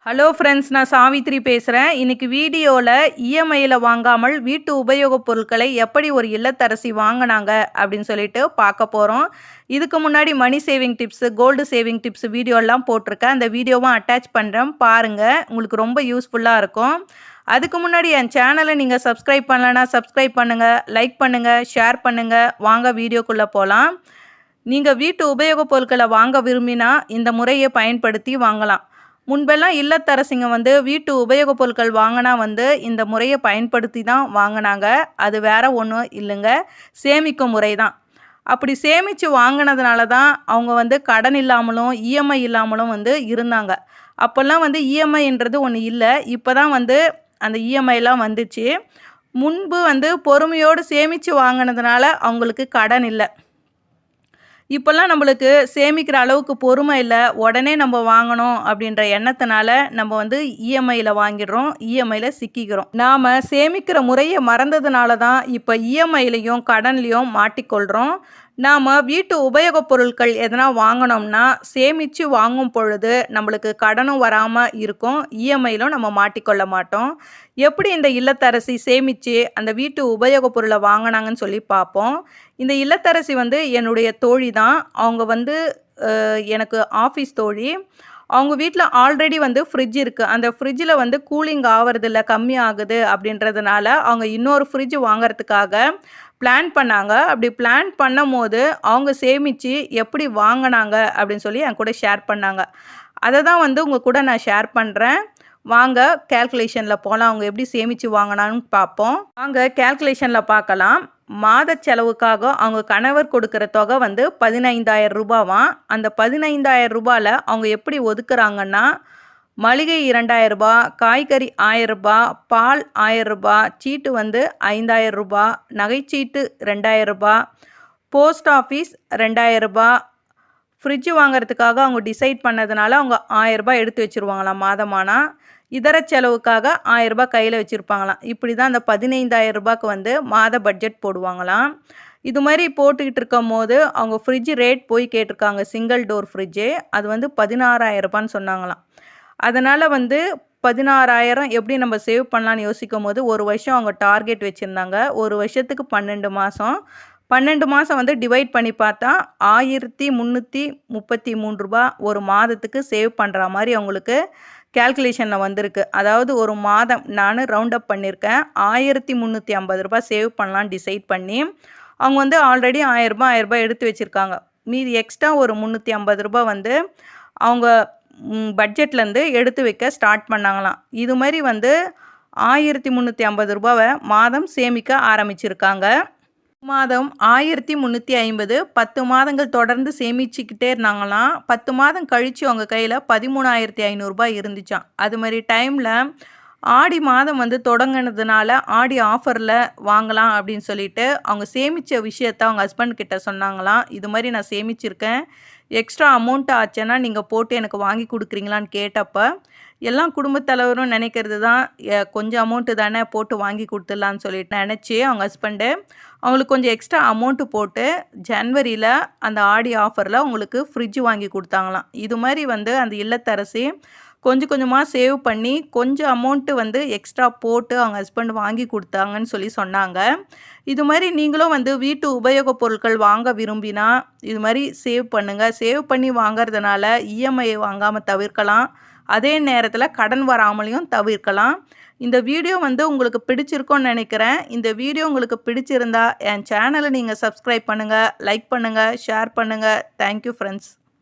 Hello friends, நான் சாவித்ரி பேசுகிறேன். இன்றைக்கி வீடியோவில் இஎம்ஐயில் வாங்காமல் வீட்டு உபயோகப் பொருட்களை எப்படி ஒரு இல்லத்தரசி வாங்கினாங்க அப்படின்னு சொல்லிட்டு பார்க்க போகிறோம். இதுக்கு முன்னாடி money saving tips, gold saving tips வீடியோலாம் போட்டிருக்கேன். அந்த வீடியோவும் அட்டாச் பண்ணுறேன், பாருங்கள். உங்களுக்கு ரொம்ப யூஸ்ஃபுல்லாக இருக்கும். அதுக்கு முன்னாடி என் சேனலை நீங்கள் சப்ஸ்கிரைப் பண்ணலைன்னா சப்ஸ்கிரைப் பண்ணுங்கள், லைக் பண்ணுங்கள், ஷேர் பண்ணுங்கள். வாங்க வீடியோக்குள்ளே போகலாம். நீங்கள் வீட்டு உபயோகப் பொருட்களை வாங்க விரும்பினா இந்த முறையை பயன்படுத்தி வாங்கலாம். முன்பெல்லாம் இல்லத்தரசிங்க வீட்டு உபயோகப் பொருட்கள் வாங்கினா இந்த முறையை பயன்படுத்தி தான் வாங்கினாங்க. அது வேற ஒன்றும் இல்லைங்க, சேமிக்கும் முறை தான். அப்படி சேமித்து வாங்கினதுனால தான் அவங்க கடன் இல்லாமலும் இஎம்ஐ இல்லாமலும் இருந்தாங்க. அப்போல்லாம் இஎம்ஐன்றது ஒன்று இல்லை. இப்போ தான் அந்த இஎம்ஐலாம் வந்துச்சு. முன்பு பொறுமையோடு சேமித்து வாங்கினதுனால அவங்களுக்கு கடன் இல்லை. இப்போல்லாம் நம்மளுக்கு சேமிக்கிற அளவுக்கு பொறுமை இல்லை. உடனே நம்ம வாங்கணும் அப்படின்ற எண்ணத்தினால நம்ம இஎம்ஐயில் வாங்கிடுறோம், இஎம்ஐயில் சிக்கிக்கிறோம். நாம் சேமிக்கிற முறையை மறந்ததுனால தான் இப்போ இஎம்ஐலையும் கடன்லையும் மாட்டிக்கொள்கிறோம். நாம் வீட்டு உபயோகப் பொருட்கள் எதனா வாங்கினோம்னா சேமித்து வாங்கும் பொழுது நம்மளுக்கு கடனும் வராமல் இருக்கும், இஎம்ஐயிலும் நம்ம மாட்டிக்கொள்ள மாட்டோம். எப்படி இந்த இல்லத்தரசி சேமித்து அந்த வீட்டு உபயோகப் பொருளை வாங்கினாங்கன்னு சொல்லி பார்ப்போம். இந்த இல்லத்தரசி என்னுடைய தோழி தான். அவங்க எனக்கு ஆஃபீஸ் தோழி. அவங்க வீட்டில் ஆல்ரெடி ஃப்ரிட்ஜ் இருக்குது. அந்த ஃப்ரிட்ஜில் கூலிங் ஆகிறதில்ல, கம்மி ஆகுது அப்படின்றதுனால அவங்க இன்னொரு ஃப்ரிட்ஜ் வாங்கிறதுக்காக பிளான் பண்ணாங்க. அப்படி பிளான் பண்ணும்போது அவங்க சேமித்து எப்படி வாங்கினாங்க அப்படின்னு சொல்லி என் கூட ஷேர் பண்ணாங்க. அதை தான் உங்கள் கூட நான் ஷேர் பண்ணுறேன். வாங்க கேல்குலேஷனில் போகலாம். அவங்க எப்படி சேமித்து வாங்கினான்னு பார்ப்போம். வாங்க கேல்குலேஷனில் பார்க்கலாம். மாத செலவுக்காக அவங்க கணவர் கொடுக்குற தொகை 15,000 ரூபாவாம். அந்த 15,000 ரூபாயில் அவங்க எப்படி ஒதுக்குறாங்கன்னா, மளிகை 2,000 ரூபா, காய்கறி 1,000 ரூபா, பால் 1,000 ரூபா, சீட்டு 5,000 ரூபா, நகைச்சீட்டு 2,000 ரூபா, போஸ்ட் ஆஃபீஸ் 2,000 ரூபா. ஃப்ரிட்ஜ் வாங்கிறதுக்காக அவங்க டிசைட் பண்ணதுனால அவங்க 1,000 ரூபா எடுத்து வச்சுருவாங்களாம் மாதமானா. இதர செலவுக்காக 1,000 ரூபா கையில் வச்சுருப்பாங்களாம். இப்படி தான் அந்த 15,000 ரூபாய்க்கு மாத பட்ஜெட் போடுவாங்களாம். இது மாதிரி போட்டுக்கிட்டு இருக்கும் போது அவங்க ஃப்ரிட்ஜ் ரேட் போய் கேட்டிருக்காங்க. சிங்கிள் டோர் ஃப்ரிட்ஜு அது 16,000 ரூபான்னு சொன்னாங்களாம். அதனால் 16,000 எப்படி நம்ம சேவ் பண்ணலான்னு யோசிக்கும் போது ஒரு வருஷம் அவங்க டார்கெட் வச்சுருந்தாங்க. ஒரு வருஷத்துக்கு 12 மாதம். 12 மாதம் டிவைட் பண்ணி பார்த்தா 1,333 ரூபா ஒரு மாதத்துக்கு சேவ் பண்ணுற மாதிரி அவங்களுக்கு கேல்குலேஷனில் வந்திருக்கு. அதாவது ஒரு மாதம் நான் ரவுண்ட் அப் பண்ணியிருக்கேன். 1,350 ரூபா சேவ் பண்ணலான்னு டிசைட் பண்ணி அவங்க ஆல்ரெடி 1,000 ரூபா 1,000 ரூபா எடுத்து வச்சுருக்காங்க. மீதி எக்ஸ்ட்ரா ஒரு 350 ரூபா அவங்க பட்ஜெட்லேருந்து எடுத்து வைக்க ஸ்டார்ட் பண்ணாங்களாம். இது மாதிரி 1,350 ரூபாவை மாதம் சேமிக்க ஆரம்பிச்சிருக்காங்க. மாதம் 1,350 10 மாதங்கள் தொடர்ந்து சேமிச்சுக்கிட்டே இருந்தாங்களாம். 10 மாதம் கழித்து அவங்க கையில் 13,500 ரூபாய் இருந்துச்சான். அது மாதிரி டைமில் ஆடி மாதம் தொடங்கினதுனால ஆடி ஆஃபரில் வாங்கலாம் அப்படின்னு சொல்லிட்டு அவங்க சேமித்த விஷயத்த அவங்க ஹஸ்பண்ட் கிட்ட சொன்னாங்களாம். இது மாதிரி நான் சேமிச்சிருக்கேன், எக்ஸ்ட்ரா அமௌண்ட் ஆச்சுன்னா நீங்கள் போட்டு எனக்கு வாங்கி கொடுக்குறீங்களான்னு கேட்டப்ப எல்லாம் குடும்பத்தலைவரும் நினைக்கிறது தான், கொஞ்சம் அமௌண்ட்டு தானே போட்டு வாங்கி கொடுத்துடலான்னு சொல்லிட்டு நினச்சி அவங்க ஹஸ்பண்டு அவங்களுக்கு கொஞ்சம் எக்ஸ்ட்ரா அமௌண்ட்டு போட்டு ஜனவரியில் அந்த ஆடி ஆஃபரில் அவங்களுக்கு ஃப்ரிட்ஜ் வாங்கி கொடுத்தாங்களாம். இது மாதிரி அந்த இல்லத்தரசி கொஞ்சம் கொஞ்சமாக சேவ் பண்ணி கொஞ்சம் அமௌண்ட்டு எக்ஸ்ட்ரா போட்டு அவங்க ஹஸ்பண்ட் வாங்கி கொடுத்தாங்கன்னு சொல்லி சொன்னாங்க. இது மாதிரி நீங்களும் வீட்டு உபயோகப் பொருட்கள் வாங்க விரும்பினா இது மாதிரி சேவ் பண்ணுங்கள். சேவ் பண்ணி வாங்கிறதுனால இஎம்ஐ வாங்காமல் தவிர்க்கலாம், அதே நேரத்தில் கடன் வராமலையும் தவிர்க்கலாம். இந்த வீடியோ உங்களுக்கு பிடிச்சிருக்கும்னு நினைக்கிறேன். இந்த வீடியோ உங்களுக்கு பிடிச்சிருந்தா என் சேனலை நீங்கள் சப்ஸ்கிரைப் பண்ணுங்கள், லைக் பண்ணுங்கள், ஷேர் பண்ணுங்கள். Thank you friends.